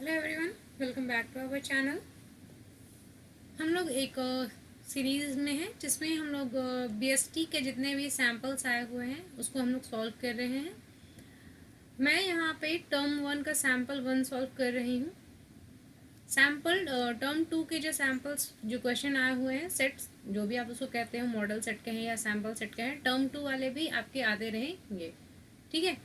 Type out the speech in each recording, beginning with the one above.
Hello everyone, welcome back to our channel. हम लोग एक सीरीज़ में हैं जिसमें हम लोग बीएसटी के जितने भी सैम्पल्स आए हुए हैं उसको हम लोग सॉल्व कर रहे हैं। मैं यहाँ पे टर्म 1 का सैम्पल 1 सॉल्व कर रही हूँ। सैम्पल टर्म 2 के जो सैम्पल्स जो क्वेश्चन आए हुए हैं, सेट्स जो भी आप उसको कहते हो, मॉडल सेट कहें या सैम्पल सेट कहें, टर्म 2 वाले भी आपके आते रहेंगे। ठीक है,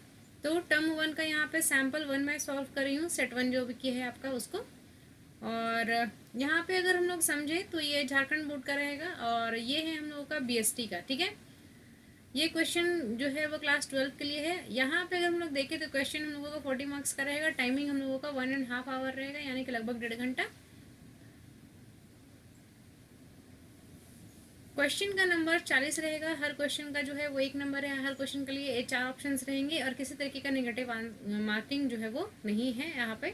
तो टर्म 1 का यहाँ पे सैम्पल 1 मैं सॉल्व कर रही हूँ, सेट 1 जो भी किया है आपका उसको। और यहाँ पे अगर हम लोग समझे तो ये झारखंड बोर्ड का रहेगा और ये है हम लोगों का बीएसटी का। ठीक है, ये क्वेश्चन जो है वो क्लास 12 के लिए है। यहाँ पे अगर हम लोग देखें तो क्वेश्चन हम लोगों का 40 मार्क्स का रहेगा। टाइमिंग हम लोगों का 1.5 आवर रहेगा, यानी कि लगभग 1.5 घंटा। क्वेश्चन का नंबर 40 रहेगा। हर क्वेश्चन का जो है वो 1 नंबर है। हर क्वेश्चन के लिए 4 ऑप्शंस रहेंगे और किसी तरीके का नेगेटिव मार्किंग जो है वो नहीं है यहाँ पे।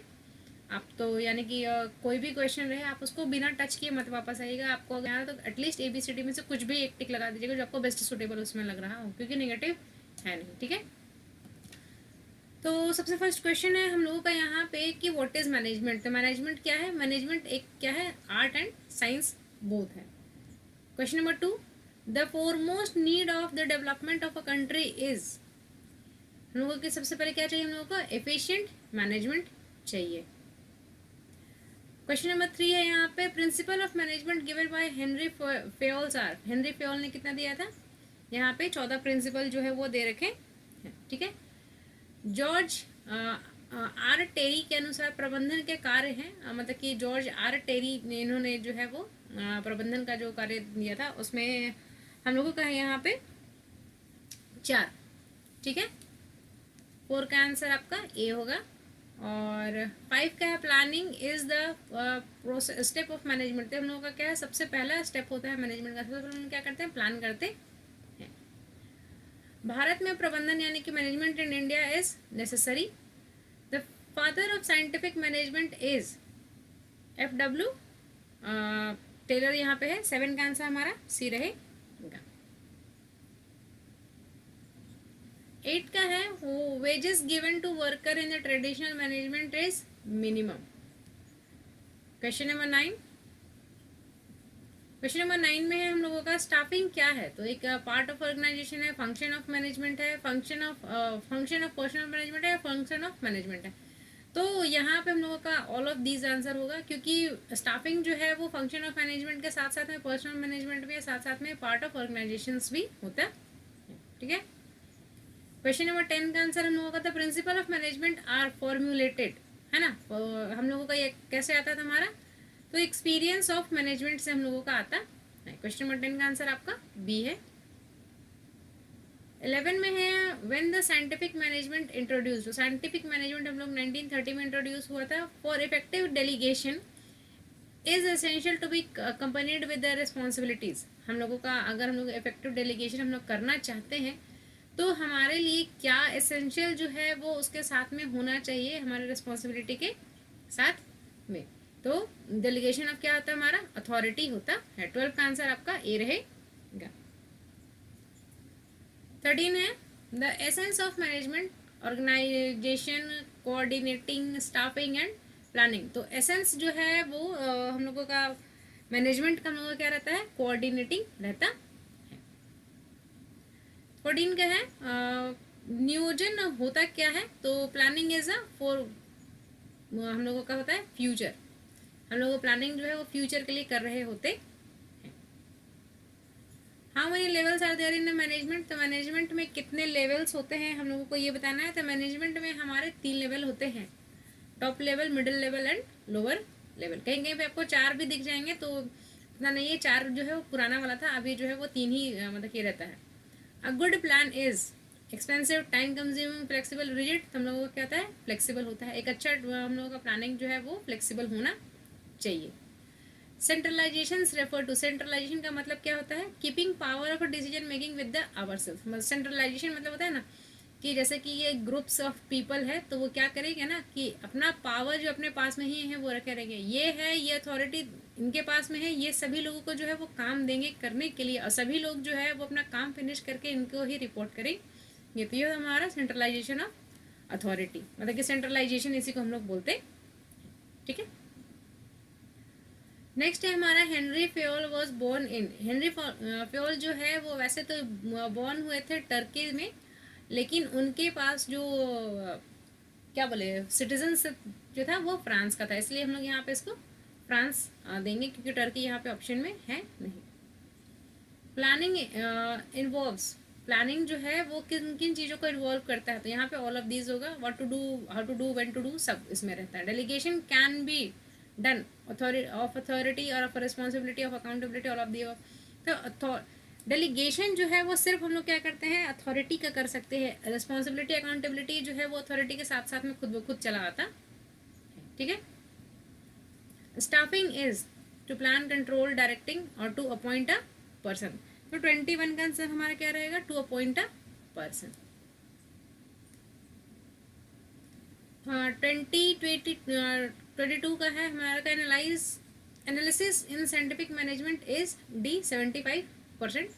आप तो यानी कि कोई भी क्वेश्चन रहे आप उसको बिना टच किए मत वापस आइएगा। आपको अगर आया तो एटलीस्ट ABCD में से कुछ भी एक टिक लगा दीजिएगा जो आपको बेस्ट सुटेबल उसमें लग रहा हो, क्योंकि नेगेटिव है नहीं। ठीक है, तो सबसे फर्स्ट क्वेश्चन है हम लोगों का यहाँ पे कि व्हाट इज मैनेजमेंट। तो मैनेजमेंट क्या है? मैनेजमेंट एक क्या है? आर्ट एंड साइंस बोथ है। Question number 2, the foremost need of the development of a country is. हम लोगों को सबसे पहले क्या चाहिए? हम लोगों को एफिशिएंट मैनेजमेंट चाहिए। क्वेश्चन नंबर 3 है यहाँ पे, principle of management given by Henry Fayol's are. Henry Fayol ने कितना दिया था? यहाँ पे 14 प्रिंसिपल जो है वो दे रखे हैं। ठीक है, जॉर्ज आर टेरी के अनुसार प्रबंधन के कार्य हैं, मतलब कि जॉर्ज आर टेरी ने इन्होंने जो है वो प्रबंधन का जो कार्य दिया था उसमें हम लोगों का है यहाँ पे 4। ठीक है, 4 का आंसर आपका ए होगा। और 5 का है, planning is the step of management. तो हम लोगों का क्या है? सबसे पहला स्टेप होता है मैनेजमेंट का। सबसे पहले हम क्या करते हैं? प्लान करते हैं। भारत में प्रबंधन यानी कि management in India is necessary. The father of scientific management is FW Taylor. यहाँ पे है 7 का आंसर हमारा सी रहेगा। 8 का है, wages given to worker in the traditional management is minimum. Question number 9, question number 9 में है हम लोगों का स्टाफिंग क्या है? तो एक पार्ट ऑफ ऑर्गेनाइजेशन है, फंक्शन ऑफ मैनेजमेंट है, फंक्शन ऑफ पर्सनल मैनेजमेंट है, फंक्शन ऑफ मैनेजमेंट है। तो यहाँ पे हम लोगों का ऑल ऑफ दीज आंसर होगा, क्योंकि स्टाफिंग जो है वो फंक्शन ऑफ मैनेजमेंट के साथ साथ में पर्सनल मैनेजमेंट भी है, साथ साथ में पार्ट ऑफ ऑर्गेनाइजेशन भी होता है। ठीक है, क्वेश्चन नंबर 10 का आंसर हम लोगों का था, principle of management are formulated, है ना। हम लोगों का ये कैसे आता था हमारा? तो एक्सपीरियंस ऑफ मैनेजमेंट से हम लोगों का आता है। क्वेश्चन नंबर 10 का आंसर आपका बी है। 11 में है, when the scientific management introduce. Scientific management हम लोग 1930 में इंट्रोड्यूस हुआ था। For effective delegation is essential to be companied with the responsibilities. हम लोगों का अगर हम लोग इफेक्टिव डेलीगेशन हम लोग करना चाहते हैं तो हमारे लिए क्या एसेंशियल जो है वो उसके साथ में होना चाहिए, हमारे रिस्पॉन्सिबिलिटी के साथ में। तो डेलीगेशन अब क्या होता है? हमारा अथॉरिटी होता है। 12 का आंसर आपका ए रहेगा। 13 है, the essence of management organisation coordinating staffing and planning. तो एसेंस जो है वो हम लोगों का मैनेजमेंट का हम लोगों का क्या रहता है? कोऑर्डिनेटिंग रहता है। 14 का है, नियोजन होता क्या है? तो प्लानिंग इज अ फॉर हम लोगों का होता है फ्यूचर। हम लोगों को प्लानिंग जो है वो फ्यूचर के लिए कर रहे होते हैं। How many levels are there in management. तो मैनेजमेंट में कितने लेवल्स होते हैं हम लोगों को ये बताना है। तो मैनेजमेंट में हमारे 3 लेवल होते हैं, top level, middle level and lower level. कहीं कहीं पे आपको 4 भी दिख जाएंगे, तो इतना नहीं है। 4 जो है वो पुराना वाला था, अभी जो है वो 3 ही मतलब ये रहता है। A good plan is expensive, time consuming, flexible, rigid. तो हम लोगों को क्या होता है? फ्लेक्सिबल होता है। एक अच्छा हम लोगों का प्लानिंग जो है वो फ्लेक्सिबल होना चाहिए। सेंट्रलाइजेशन रेफर टू, सेंट्रलाइजेशन का मतलब क्या होता है? Keeping power of decision making with the hour. Centralisation मतलब होता है ना कि जैसे कि ये ग्रुप्स ऑफ पीपल है तो वो क्या करेंगे ना कि अपना पावर जो अपने पास में ही है वो रखे रहेंगे। ये है, ये अथॉरिटी इनके पास में है, ये सभी लोगों को जो है वो काम देंगे करने के लिए और सभी लोग जो है वो अपना काम फिनिश करके इनको ही रिपोर्ट करेंगे। तो ये हमारा सेंट्रलाइजेशन ऑफ अथॉरिटी, मतलब कि सेंट्रलाइजेशन इसी को हम लोग बोलते हैं। ठीक है। नेक्स्ट है हमारा Henry Fayol was born in. Henry Fayol जो है वो वैसे तो बोर्न हुए थे टर्की में, लेकिन उनके पास जो क्या बोले सिटीजनशिप जो था वो फ्रांस का था, इसलिए हम लोग यहाँ पे इसको फ्रांस देंगे क्योंकि टर्की यहाँ पे ऑप्शन में है नहीं। प्लानिंग इन्वॉल्व्स, प्लानिंग जो है वो किन किन चीज़ों को इन्वॉल्व करता है, तो यहाँ पे ऑल ऑफ दीज होगा, what to do, how to do, when to do, सब इसमें रहता है। Delegation can be done authority और of responsibility of accountability all of the. तो डेलीगेशन जो है वो सिर्फ हम लोग क्या करते हैं अथॉरिटी का कर सकते हैं, रिस्पॉन्सिबिलिटी अकाउंटेबिलिटी जो है वो अथॉरिटी के साथ साथ में खुद ब खुद चला आता। ठीक है। Staffing is to plan control directing और टू अपॉइंट अ पर्सन। तो 21 का आंसर हमारा क्या रहेगा, टू अपॉइंट अ पर्सन। 22 का है हमारा का analysis in scientific management is D 75%।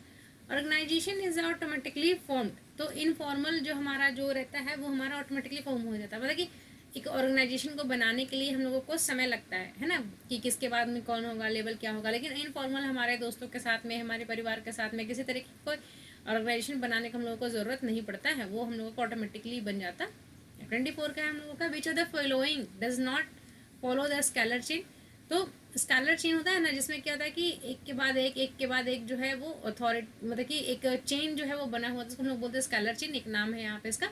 Organisation is automatically formed, तो इनफॉर्मल जो हमारा जो रहता है वो हमारा ऑटोमेटिकली फॉर्म हो जाता है, मतलब कि एक ऑर्गेनाइजेशन को बनाने के लिए हम लोगों को समय लगता है ना, कि किसके बाद में कौन होगा, लेवल क्या होगा, लेकिन इनफॉर्मल हमारे दोस्तों के साथ में, हमारे परिवार के साथ में किसी तरह की कोई ऑर्गेनाइजेशन बनाने का हम लोगों को ज़रूरत नहीं पड़ता है, वो हम लोगों को ऑटोमेटिकली बन जाता। 24 का है हम लोगों का, विच of the following does not follow the scalar chain. तो स्केलर चेन होता है ना जिसमें क्या होता है कि एक के बाद एक जो है वो अथॉरिटी, मतलब कि एक चेन जो है वो बना हुआ है, जिसको हम लोग बोलते हैं स्केलर चेन, एक नाम है यहाँ पे इसका।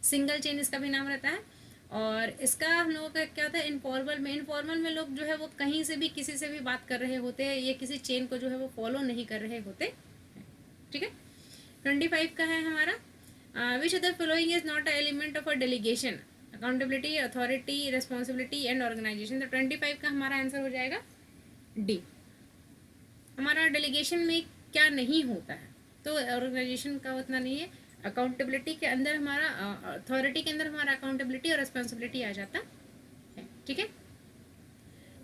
सिंगल चेन इसका भी नाम रहता है। और इसका हम लोगों का क्या होता है इनफॉर्मल में लोग जो है वो कहीं से भी किसी से भी बात कर रहे होते हैं, ये किसी चेन को जो है वो फॉलो नहीं कर रहे होते। ठीक है। 25 का है हमारा, which of the following is not a element of a delegation, accountability, authority, responsibility and organisation. तो 25 का हमारा आंसर हो जाएगा डी। हमारा डेलीगेशन में क्या नहीं होता है, तो ऑर्गेनाइजेशन का उतना नहीं है। अकाउंटेबिलिटी के अंदर हमारा, अथॉरिटी के अंदर हमारा अकाउंटेबिलिटी और रिस्पॉन्सिबिलिटी आ जाता है। ठीक है।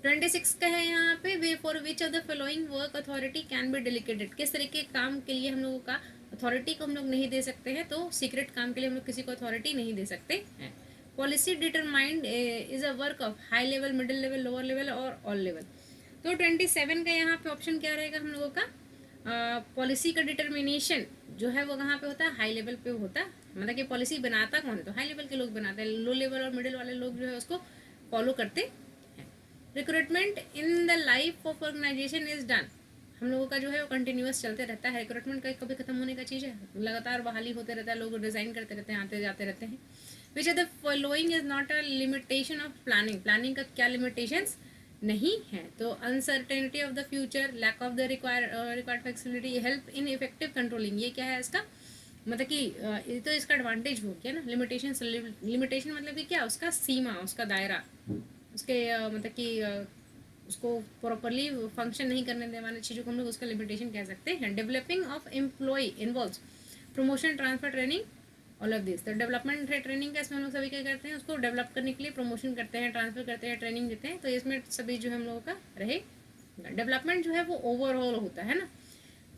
26 का है यहाँ पे, way for which of the following work authority can be delegated, किस तरीके के काम के लिए हम लोगों का अथॉरिटी को हम लोग नहीं दे सकते हैं, तो सीक्रेट काम के लिए हम लोग किसी को अथॉरिटी नहीं दे सकते हैं। Policy determined is a work of high level, middle level, lower level और ऑल लेवल। तो 27 का यहाँ पे ऑप्शन क्या रहेगा हम लोगों का, पॉलिसी का डिटर्मिनेशन जो है वो कहाँ पे होता है, हाई लेवल पे होता है, मतलब कि पॉलिसी बनाता कौन है, तो हाई लेवल के लोग बनाते हैं, लो लेवल और मिडिल वाले लोग जो है उसको फॉलो करते हैं। Recruitment in the life of organisation is done, हम लोगों का जो है वो कंटिन्यूस चलते रहता है, रिक्रूटमेंट का कभी खत्म होने का चीज़ है, लगातार बहाली होते रहता है, लोग डिज़ाइन करते रहते हैं, आते जाते रहते हैं। Which are the following is not a limitation of planning, planning का क्या लिमिटेशंस नहीं है, तो uncertainty of the future, lack of the required flexibility, help in effective controlling, ये क्या है इसका, मतलब कि ये तो इसका एडवांटेज हो गया ना। लिमिटेशन मतलब कि क्या, उसका सीमा, उसका दायरा, उसके मतलब कि उसको प्रॉपरली फंक्शन नहीं करने देने वाली चीज़ों को हम लोग उसका लिमिटेशन कह सकते हैं। Developing of employ involves promotion, transfer, training, all of this. तो डेवलपमेंट है, ट्रेनिंग का इसमें हम लोग सभी क्या करते हैं, उसको डेवलप करने के लिए प्रमोशन करते हैं, ट्रांसफर करते हैं, ट्रेनिंग देते हैं, तो इसमें सभी जो है हम लोगों का रहे। डेवलपमेंट जो है वो ओवरऑल होता है ना,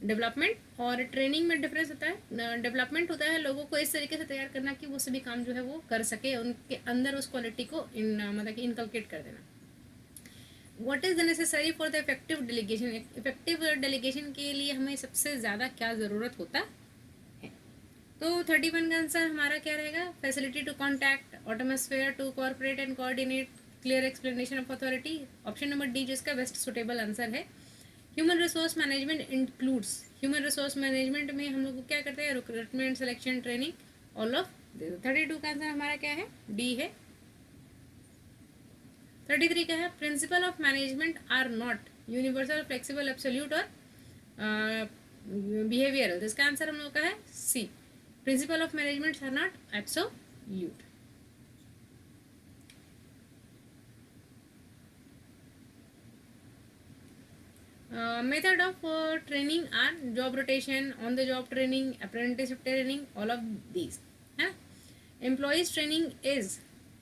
डेवलपमेंट और ट्रेनिंग में डिफरेंस होता है। डेवलपमेंट होता है लोगों को इस तरीके से तैयार करना कि वो सभी काम जो है वो कर सके, उनके अंदर उस क्वालिटी को मतलब कि इनकलकेट कर देना। What is the necessary for the effective delegation, effective delegation के लिए हमें सबसे ज़्यादा क्या ज़रूरत होता है, तो 31 का आंसर हमारा क्या रहेगा, facility to contact, atmosphere to corporate and coordinate, clear explanation of authority. Option number D जो इसका बेस्ट सुटेबल आंसर है। Human resource management includes, human resource management में हम लोग क्या करते हैं, recruitment, selection, training, all of. 32 का आंसर हमारा क्या है, डी है। 33 का है, principle of management are not universal, flexible, absolute और बिहेवियरल, तो इसका आंसर हम लोग का है C, principle of management are not absolute. Method of training are job rotation, on the job training, apprenticeship training, all of these है। Employees training is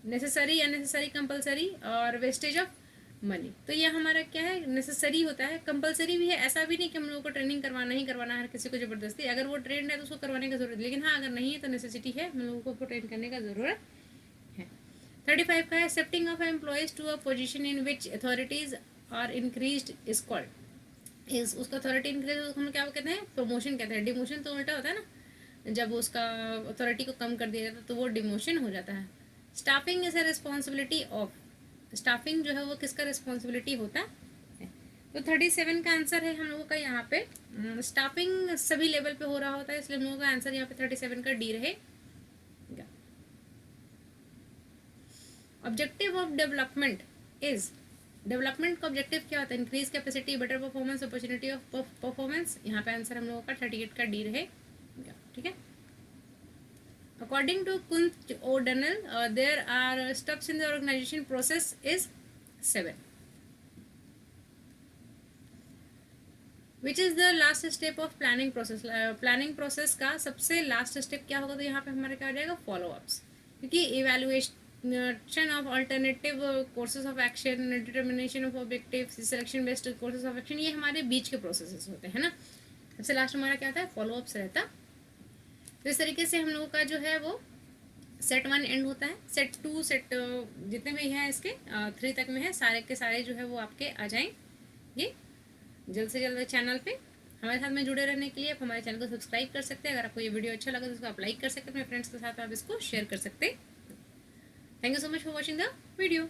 necessary, unnecessary, compulsory और wastage of money. तो ये हमारा क्या है, necessary होता है, compulsory भी है, ऐसा भी नहीं कि हम लोगों को ट्रेनिंग करवाना ही करवाना है हर किसी को ज़बरदस्ती, अगर वो ट्रेंड है तो उसको करवाने का जरूरत, लेकिन हाँ अगर नहीं है तो नेसेसिटी है, हम लोगों को ट्रेन करने का ज़रूरत है। 35 का है shifting of employees to a position in which authorities are increased is called. इस उसका अथॉरिटी इंक्रीज हम क्या कहते हैं, प्रमोशन कहते हैं। डिमोशन तो उल्टा होता है ना, जब उसका अथॉरिटी को कम कर दिया जाता है तो वो डिमोशन हो जाता है। Staffing is a responsibility of, staffing जो है वो किसका रिस्पॉन्सिबिलिटी होता है। तो 37 का आंसर है हम लोगों का यहाँ पे स्टाफिंग सभी लेवल पे हो रहा होता है, इसलिए हम लोगों का आंसर यहाँ पे 37 का डी रहेगा। Objective of development is, development का ऑब्जेक्टिव क्या होता है, increase capacity, better performance, opportunity of performance. यहाँ पे आंसर हम लोगों का 38 का डी रहेगा। ठीक है। According to Koontz O'Donnell there are steps in the organisation process is 7। Which is the last step of planning process, planning process का सबसे लास्ट स्टेप क्या होगा, तो यहाँ पे हमारे क्या आ जाएगा, फॉलो अप्स। क्योंकि evaluation of alternative courses of action, determination of objective, selection based courses of action, ये हमारे बीच के प्रोसेसेस होते हैं ना। सबसे लास्ट हमारा क्या था, फॉलो अप्स रहता। तो इस तरीके से हम लोगों का जो है वो सेट 1 एंड होता है। सेट 2 सेट जितने भी हैं इसके 3 तक में है, सारे के सारे जो है वो आपके आ जाएंगे। जल्द से जल्द चैनल पे हमारे साथ में जुड़े रहने के लिए आप हमारे चैनल को सब्सक्राइब कर सकते हैं। अगर आपको ये वीडियो अच्छा लगा तो इसको आप लाइक कर सकते हैं, अपने फ्रेंड्स के साथ आप इसको शेयर कर सकते हैं। Thank you so much for watching the video.